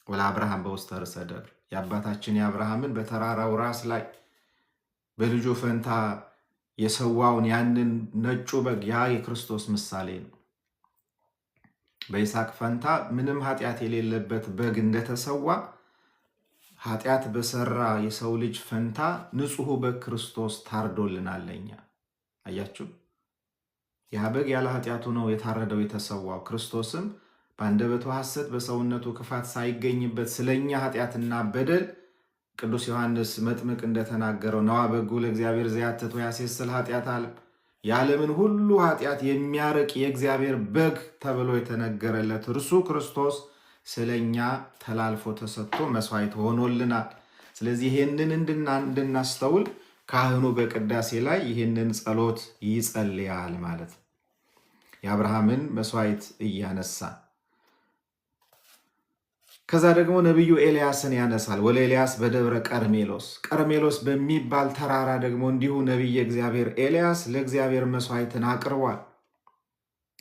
ወለአብርሃም በውስተ ርእሰ ደብር የአባታችን የአብርሃምን በተራራው ራስ ላይ በልጁ ፈንታ የሰዋውን ያንን ነጩ በግ ያ የክርስቶስ ምሳሌ ነው። በይስሐቅ ፈንታ ምንም ኃጢአት የሌለበት በግ እንደተሰዋ ኃጢአት በሰራ የሰው ልጅ ፈንታ ንጹሑ በግ ክርስቶስ ታርዶልናል ለኛ። አያችሁ፣ ያ በግ ያለ ኃጢአቱ ነው የታረደው የተሰዋው። ክርስቶስም በአንደበቱ ሐሰት በሰውነቱ ክፋት ሳይገኝበት ስለኛ ኃጢአትና በደል ቅዱስ ዮሐንስ መጥምቅ እንደተናገረው ነዋ በጉ ለእግዚአብሔር ዘያትት ወያሴስል ኃጢአት ዓለም የዓለምን ሁሉ ኃጢአት የሚያርቅ የእግዚአብሔር በግ ተብሎ የተነገረለት እርሱ ክርስቶስ ስለኛ ተላልፎ ተሰጥቶ መስዋዕት ሆኖልናል። ስለዚህ ይህንን እንድናስተውል ካህኑ በቅዳሴ ላይ ይህንን ጸሎት ይጸልያል ማለት ነው። የአብርሃምን መስዋዕት እያነሳ ከዛ ደግሞ ነቢዩ ኤልያስን ያነሳል። ወለ ኤልያስ በደብረ ቀርሜሎስ፣ ቀርሜሎስ በሚባል ተራራ ደግሞ እንዲሁ ነቢየ እግዚአብሔር ኤልያስ ለእግዚአብሔር መስዋዕትን አቅርቧል።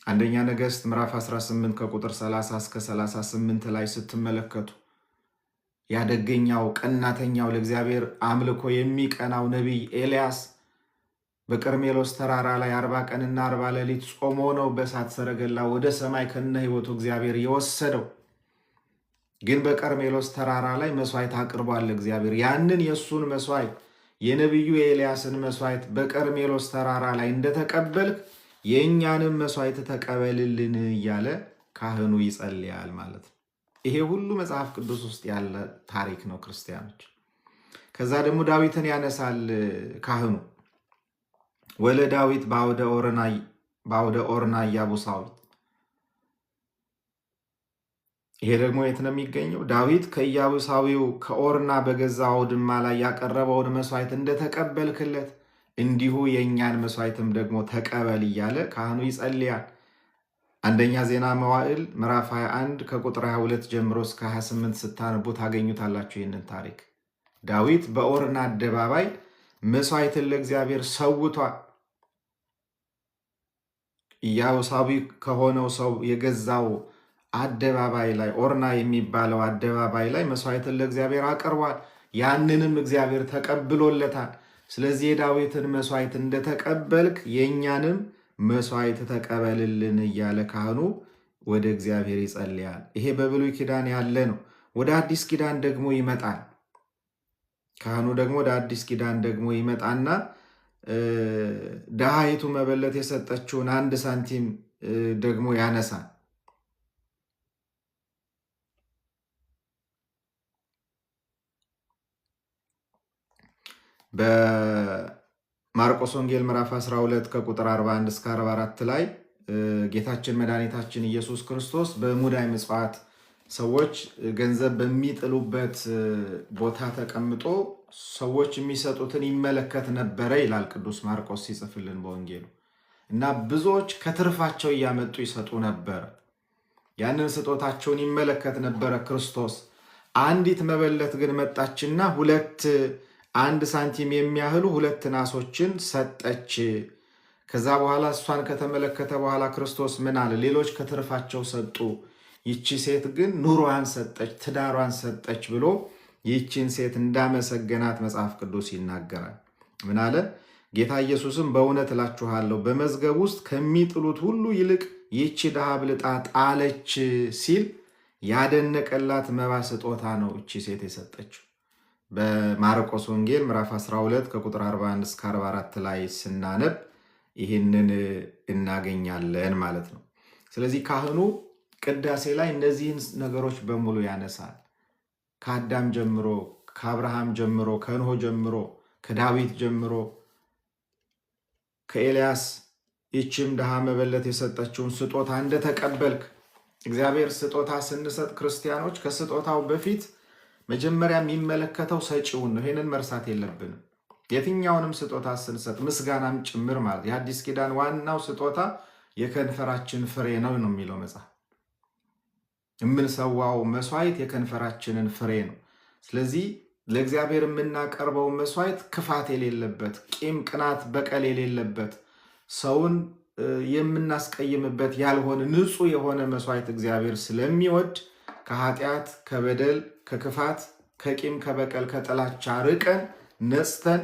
አንደኛ ነገሥት ምዕራፍ 18 ከቁጥር 30 እስከ 38 ላይ ስትመለከቱ ያደገኛው ቀናተኛው ለእግዚአብሔር አምልኮ የሚቀናው ነቢይ ኤልያስ በቀርሜሎስ ተራራ ላይ 40 ቀንና 40 ሌሊት ጾሞ ነው በእሳት ሰረገላ ወደ ሰማይ ከነ ሕይወቱ እግዚአብሔር የወሰደው። ግን በቀርሜሎስ ተራራ ላይ መስዋዕት አቅርቧል እግዚአብሔር። ያንን የእሱን መስዋዕት የነቢዩ የኤልያስን መስዋዕት በቀርሜሎስ ተራራ ላይ እንደተቀበልክ የእኛንም መስዋዕት ተቀበልልን እያለ ካህኑ ይጸልያል ማለት ነው። ይሄ ሁሉ መጽሐፍ ቅዱስ ውስጥ ያለ ታሪክ ነው ክርስቲያኖች። ከዛ ደግሞ ዳዊትን ያነሳል ካህኑ። ወለ ዳዊት በአውደ ኦርና ኢያቡሳዊ። ይሄ ደግሞ የት ነው የሚገኘው? ዳዊት ከኢያቡሳዊው ከኦርና በገዛ አውድማ ላይ ያቀረበውን መስዋዕት እንደተቀበልክለት እንዲሁ የእኛን መስዋዕትም ደግሞ ተቀበል እያለ ካህኑ ይጸልያል። አንደኛ ዜና መዋዕል ምዕራፍ 21 ከቁጥር 22 ጀምሮ እስከ 28 ስታነቡ ታገኙታላችሁ ይህንን ታሪክ። ዳዊት በኦርና አደባባይ መስዋዕትን ለእግዚአብሔር ሰውቷል። ኢያቡሳዊ ከሆነው ሰው የገዛው አደባባይ ላይ ኦርና የሚባለው አደባባይ ላይ መስዋዕትን ለእግዚአብሔር አቅርቧል። ያንንም እግዚአብሔር ተቀብሎለታል። ስለዚህ የዳዊትን መስዋዕት እንደተቀበልክ የእኛንም መስዋዕት ተቀበልልን እያለ ካህኑ ወደ እግዚአብሔር ይጸልያል። ይሄ በብሉይ ኪዳን ያለ ነው። ወደ አዲስ ኪዳን ደግሞ ይመጣል። ካህኑ ደግሞ ወደ አዲስ ኪዳን ደግሞ ይመጣና ድሃይቱ መበለት የሰጠችውን 1 ሳንቲም ደግሞ ያነሳል። በማርቆስ ወንጌል ምዕራፍ 12 ከቁጥር 41 እስከ 44 ላይ ጌታችን መድኃኒታችን ኢየሱስ ክርስቶስ በሙዳይ ምጽዋት ሰዎች ገንዘብ በሚጥሉበት ቦታ ተቀምጦ ሰዎች የሚሰጡትን ይመለከት ነበረ ይላል ቅዱስ ማርቆስ ሲጽፍልን በወንጌሉ። እና ብዙዎች ከትርፋቸው እያመጡ ይሰጡ ነበር። ያንን ስጦታቸውን ይመለከት ነበረ ክርስቶስ። አንዲት መበለት ግን መጣችና 1 ሳንቲም የሚያህሉ 2 ናሶችን ሰጠች። ከዛ በኋላ እሷን ከተመለከተ በኋላ ክርስቶስ ምን አለ? ሌሎች ከትርፋቸው ሰጡ፣ ይቺ ሴት ግን ኑሯን ሰጠች፣ ትዳሯን ሰጠች ብሎ ይቺን ሴት እንዳመሰገናት መጽሐፍ ቅዱስ ይናገራል። ምን አለ? ጌታ ኢየሱስም በእውነት እላችኋለሁ በመዝገብ ውስጥ ከሚጥሉት ሁሉ ይልቅ ይቺ ድሃ አብልጣ ጣለች ሲል ያደነቀላት መባ ስጦታ ነው እቺ ሴት የሰጠችው። በማርቆስ ወንጌል ምዕራፍ 12 ከቁጥር 41 እስከ 44 ላይ ስናነብ ይህንን እናገኛለን ማለት ነው። ስለዚህ ካህኑ ቅዳሴ ላይ እነዚህን ነገሮች በሙሉ ያነሳል። ከአዳም ጀምሮ፣ ከአብርሃም ጀምሮ፣ ከኖህ ጀምሮ፣ ከዳዊት ጀምሮ፣ ከኤልያስ ይችም ድሃ መበለት የሰጠችውን ስጦታ እንደተቀበልክ። እግዚአብሔር ስጦታ ስንሰጥ ክርስቲያኖች ከስጦታው በፊት መጀመሪያ የሚመለከተው ሰጪውን ነው። ይህንን መርሳት የለብንም። የትኛውንም ስጦታ ስንሰጥ ምስጋናም ጭምር ማለት የአዲስ ኪዳን ዋናው ስጦታ የከንፈራችን ፍሬ ነው የሚለው መጽሐፍ። የምንሰዋው መስዋዕት የከንፈራችንን ፍሬ ነው። ስለዚህ ለእግዚአብሔር የምናቀርበው መስዋዕት ክፋት የሌለበት፣ ቂም፣ ቅናት፣ በቀል የሌለበት፣ ሰውን የምናስቀይምበት ያልሆነ ንጹሕ የሆነ መስዋዕት እግዚአብሔር ስለሚወድ ከኃጢአት፣ ከበደል፣ ከክፋት፣ ከቂም፣ ከበቀል፣ ከጥላቻ ርቀን ነጽተን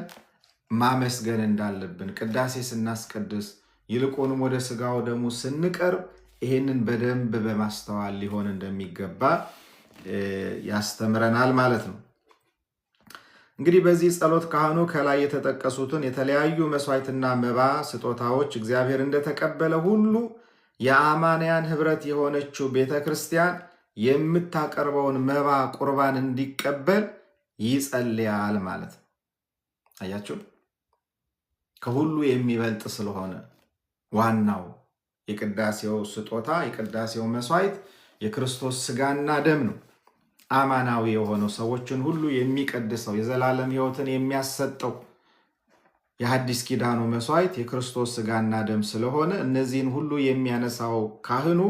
ማመስገን እንዳለብን ቅዳሴ ስናስቀድስ ይልቁንም ወደ ሥጋው ደሙ ስንቀርብ ይሄንን በደንብ በማስተዋል ሊሆን እንደሚገባ ያስተምረናል ማለት ነው። እንግዲህ በዚህ ጸሎት ካህኑ ከላይ የተጠቀሱትን የተለያዩ መስዋዕትና መባ ስጦታዎች እግዚአብሔር እንደተቀበለ ሁሉ የአማንያን ኅብረት የሆነችው ቤተ ክርስቲያን የምታቀርበውን መባ ቁርባን እንዲቀበል ይጸልያል ማለት ነው። አያችሁ፣ ከሁሉ የሚበልጥ ስለሆነ ዋናው የቅዳሴው ስጦታ የቅዳሴው መስዋዕት የክርስቶስ ሥጋና ደም ነው። አማናዊ የሆነው ሰዎችን ሁሉ የሚቀድሰው የዘላለም ሕይወትን የሚያሰጠው የሐዲስ ኪዳኑ መስዋዕት የክርስቶስ ሥጋና ደም ስለሆነ እነዚህን ሁሉ የሚያነሳው ካህኑ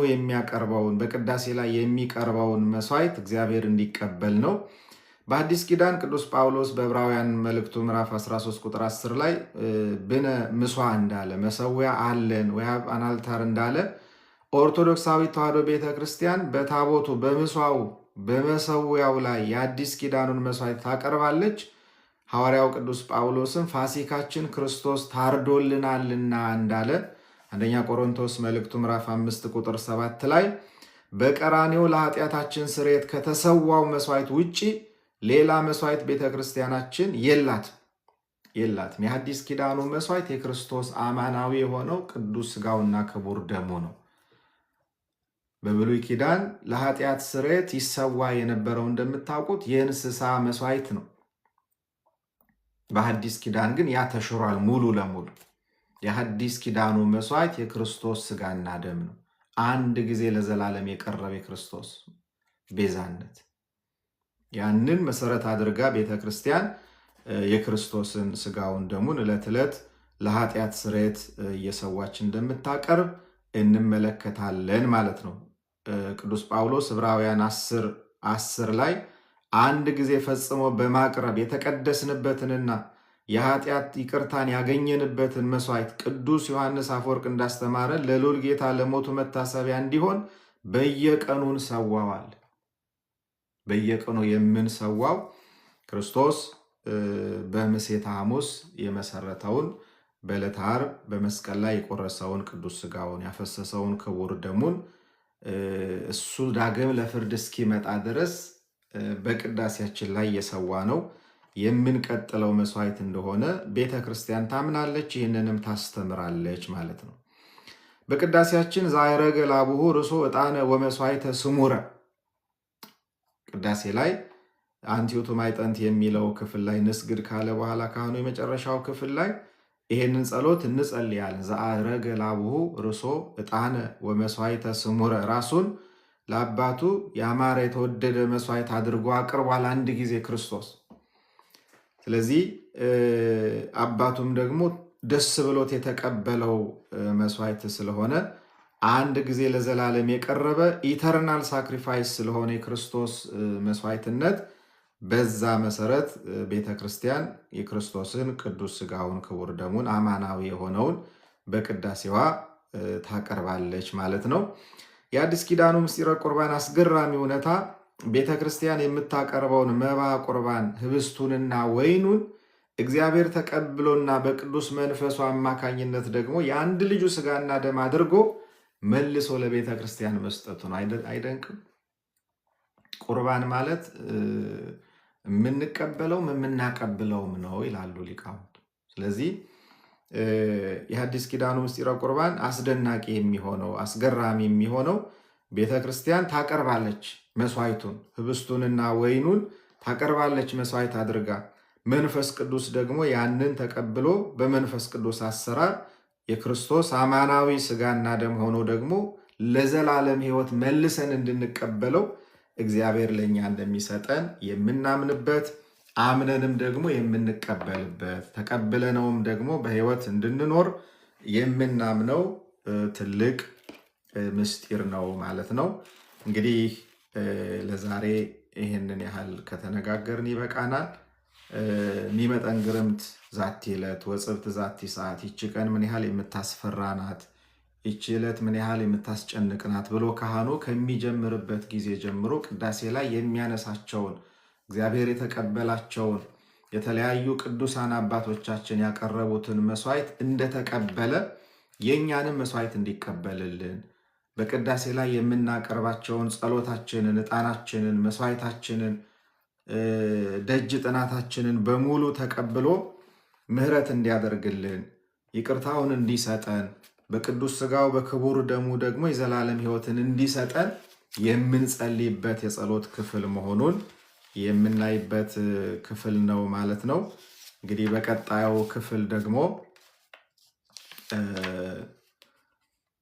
የሚያቀርበውን በቅዳሴ ላይ የሚቀርበውን መስዋዕት እግዚአብሔር እንዲቀበል ነው። በአዲስ ኪዳን ቅዱስ ጳውሎስ በዕብራውያን መልእክቱ ምዕራፍ 13 ቁጥር 10 ላይ ብነ ምስዋ እንዳለ መሰዊያ አለን ወያብ አናልታር እንዳለ ኦርቶዶክሳዊ ተዋሕዶ ቤተ ክርስቲያን በታቦቱ በምስዋው በመሰዊያው ላይ የአዲስ ኪዳኑን መስዋዕት ታቀርባለች። ሐዋርያው ቅዱስ ጳውሎስም ፋሲካችን ክርስቶስ ታርዶልናልና እንዳለ አንደኛ ቆሮንቶስ መልእክቱ ምዕራፍ 5 ቁጥር 7 ላይ በቀራኔው ለኃጢአታችን ስርየት ከተሰዋው መስዋዕት ውጪ ሌላ መስዋዕት ቤተ ክርስቲያናችን የላትም። የአዲስ ኪዳኑ መስዋዕት የክርስቶስ አማናዊ የሆነው ቅዱስ ሥጋውና ክቡር ደሙ ነው። በብሉይ ኪዳን ለኃጢአት ስርየት ይሰዋ የነበረው እንደምታውቁት የእንስሳ መስዋዕት ነው። በሐዲስ ኪዳን ግን ያ ተሽሯል ሙሉ ለሙሉ። የሐዲስ ኪዳኑ መስዋዕት የክርስቶስ ሥጋና ደም ነው። አንድ ጊዜ ለዘላለም የቀረበ የክርስቶስ ቤዛነት። ያንን መሰረት አድርጋ ቤተ ክርስቲያን የክርስቶስን ሥጋውን ደሙን ዕለት ዕለት ለኃጢአት ስርየት እየሰዋች እንደምታቀርብ እንመለከታለን ማለት ነው። ቅዱስ ጳውሎስ ዕብራውያን 10 ላይ አንድ ጊዜ ፈጽሞ በማቅረብ የተቀደስንበትንና የኃጢአት ይቅርታን ያገኘንበትን መስዋዕት ቅዱስ ዮሐንስ አፈወርቅ እንዳስተማረ ለልዑል ጌታ ለሞቱ መታሰቢያ እንዲሆን በየቀኑ እንሰዋዋል። በየቀኑ የምንሰዋው ክርስቶስ በምሴተ ሐሙስ የመሰረተውን በዕለተ ዓርብ በመስቀል ላይ የቆረሰውን ቅዱስ ሥጋውን ያፈሰሰውን ክቡር ደሙን እሱ ዳግም ለፍርድ እስኪመጣ ድረስ በቅዳሴያችን ላይ የሰዋ ነው የምንቀጥለው መስዋዕት እንደሆነ ቤተ ክርስቲያን ታምናለች፣ ይህንንም ታስተምራለች ማለት ነው። በቅዳሴያችን ዛይረገ ላቡሁ ርሶ ዕጣነ ወመስዋዕተ ስሙረ ቅዳሴ ላይ አንቲዮቱ ማይጠንት የሚለው ክፍል ላይ ንስግድ ካለ በኋላ ካህኑ የመጨረሻው ክፍል ላይ ይሄንን ጸሎት እንጸልያለን። ዛይረገ ላቡሁ ርሶ ዕጣነ ወመስዋዕተ ስሙረ ራሱን ለአባቱ ያማረ የተወደደ መስዋዕት አድርጎ አቅርቧል አንድ ጊዜ ክርስቶስ። ስለዚህ አባቱም ደግሞ ደስ ብሎት የተቀበለው መስዋዕት ስለሆነ አንድ ጊዜ ለዘላለም የቀረበ ኢተርናል ሳክሪፋይስ ስለሆነ የክርስቶስ መስዋዕትነት በዛ መሰረት ቤተ ክርስቲያን የክርስቶስን ቅዱስ ሥጋውን ክቡር ደሙን አማናዊ የሆነውን በቅዳሴዋ ታቀርባለች ማለት ነው። የአዲስ ኪዳኑ ምስጢረ ቁርባን አስገራሚ እውነታ ቤተ ክርስቲያን የምታቀርበውን መባ ቁርባን ህብስቱንና ወይኑን እግዚአብሔር ተቀብሎና በቅዱስ መንፈሱ አማካኝነት ደግሞ የአንድ ልጁ ሥጋና ደም አድርጎ መልሶ ለቤተ ክርስቲያን መስጠቱ ነው። አይደንቅም? ቁርባን ማለት የምንቀበለውም የምናቀብለውም ነው ይላሉ ሊቃውንት። ስለዚህ የሐዲስ ኪዳኑ ምስጢረ ቁርባን አስደናቂ የሚሆነው አስገራሚ የሚሆነው ቤተ ክርስቲያን ታቀርባለች መስዋዕቱን ህብስቱንና ወይኑን ታቀርባለች መስዋዕት አድርጋ። መንፈስ ቅዱስ ደግሞ ያንን ተቀብሎ በመንፈስ ቅዱስ አሰራር የክርስቶስ አማናዊ ሥጋና ደም ሆኖ ደግሞ ለዘላለም ሕይወት መልሰን እንድንቀበለው እግዚአብሔር ለእኛ እንደሚሰጠን የምናምንበት አምነንም ደግሞ የምንቀበልበት ተቀብለነውም ደግሞ በሕይወት እንድንኖር የምናምነው ትልቅ ምስጢር ነው ማለት ነው። እንግዲህ ለዛሬ ይህንን ያህል ከተነጋገርን ይበቃናል። ሚመጠን ግርምት ዛቲ ዕለት ወጽብት ዛቲ ሰዓት፣ ይቺ ቀን ምን ያህል የምታስፈራ ናት፣ ይህች ዕለት ምን ያህል የምታስጨንቅ ናት ብሎ ካህኑ ከሚጀምርበት ጊዜ ጀምሮ ቅዳሴ ላይ የሚያነሳቸውን እግዚአብሔር የተቀበላቸውን የተለያዩ ቅዱሳን አባቶቻችን ያቀረቡትን መስዋዕት እንደተቀበለ የእኛንም መስዋዕት እንዲቀበልልን በቅዳሴ ላይ የምናቀርባቸውን ጸሎታችንን፣ ዕጣናችንን፣ መስዋዕታችንን፣ ደጅ ጥናታችንን በሙሉ ተቀብሎ ምሕረት እንዲያደርግልን ይቅርታውን እንዲሰጠን በቅዱስ ሥጋው በክቡር ደሙ ደግሞ የዘላለም ሕይወትን እንዲሰጠን የምንጸልይበት የጸሎት ክፍል መሆኑን የምናይበት ክፍል ነው ማለት ነው። እንግዲህ በቀጣዩ ክፍል ደግሞ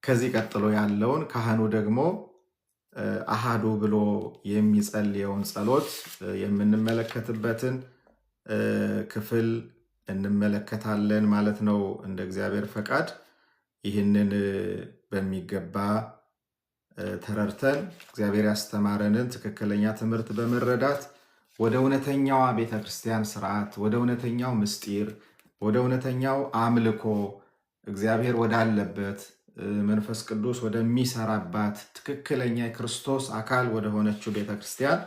ከዚህ ቀጥሎ ያለውን ካህኑ ደግሞ አሃዱ ብሎ የሚጸልየውን ጸሎት የምንመለከትበትን ክፍል እንመለከታለን ማለት ነው። እንደ እግዚአብሔር ፈቃድ ይህንን በሚገባ ተረድተን እግዚአብሔር ያስተማረንን ትክክለኛ ትምህርት በመረዳት ወደ እውነተኛዋ ቤተክርስቲያን ስርዓት፣ ወደ እውነተኛው ምስጢር፣ ወደ እውነተኛው አምልኮ እግዚአብሔር ወዳለበት መንፈስ ቅዱስ ወደሚሰራባት ትክክለኛ የክርስቶስ አካል ወደ ሆነችው ቤተክርስቲያን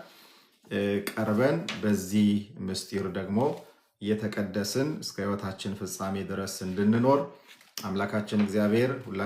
ቀርበን በዚህ ምስጢር ደግሞ እየተቀደስን እስከ ሕይወታችን ፍጻሜ ድረስ እንድንኖር አምላካችን እግዚአብሔር